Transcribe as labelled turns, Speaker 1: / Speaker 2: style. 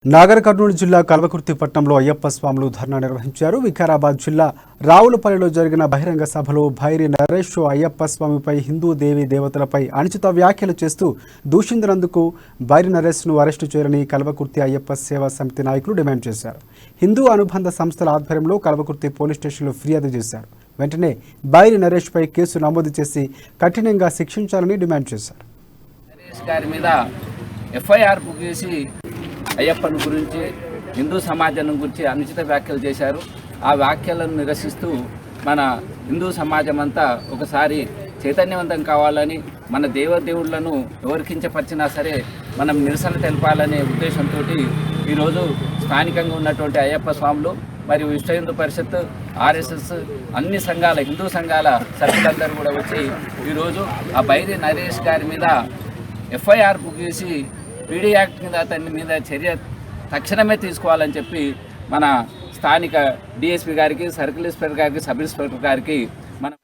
Speaker 1: నాగర్ కర్నూలు జిల్లా కల్వకుర్తి పట్టణంలో అయ్యప్ప స్వాములు ధర్నా నిర్వహించారు. వికారాబాద్ జిల్లా రావులపల్లిలో జరిగిన బహిరంగ సభలో భైరి నరేష్ అయ్యప్ప స్వామిపై హిందూ దేవీ దేవతలపై అనుచిత వ్యాఖ్యలు చేస్తూ దూషించినందుకు భైరి నరేష్ను అరెస్టు చేయాలని కల్వకుర్తి అయ్యప్ప సేవా సమితి నాయకులు డిమాండ్ చేశారు. హిందూ అనుబంధ సంస్థల ఆధ్వర్యంలో కల్వకుర్తి పోలీస్ స్టేషన్లో ఫిర్యాదు చేశారు. వెంటనే భైరి నరేష్పై కేసు నమోదు చేసి కఠినంగా శిక్షించాలని డిమాండ్ చేశారు.
Speaker 2: అయ్యప్పని గురించి హిందూ సమాజం గురించి అనుచిత వ్యాఖ్యలు చేశారు. ఆ వ్యాఖ్యలను నిరసిస్తూ మన హిందూ సమాజం అంతా ఒకసారి చైతన్యవంతం కావాలని, మన దేవదేవుళ్లను ఎవరు కించపరిచినా సరే మనం నిరసన తెలపాలనే ఉద్దేశంతో ఈరోజు స్థానికంగా ఉన్నటువంటి అయ్యప్ప స్వాములు మరియు విశ్వ హిందూ పరిషత్, ఆర్ఎస్ఎస్ అన్ని సంఘాల హిందూ సంఘాల సభ్యులందరూ కూడా వచ్చి ఈరోజు ఆ భైరి నరేష్ గారి మీద ఎఫ్ఐఆర్ బుక్ చేసి పీడీ యాక్ట్ కింద అతని మీద చర్య తక్షణమే తీసుకోవాలని చెప్పి మన స్థానిక డిఎస్పీ గారికి, సర్కిల్ ఇన్స్పెక్టర్ గారికి, సబ్ ఇన్స్పెక్టర్ గారికి మనం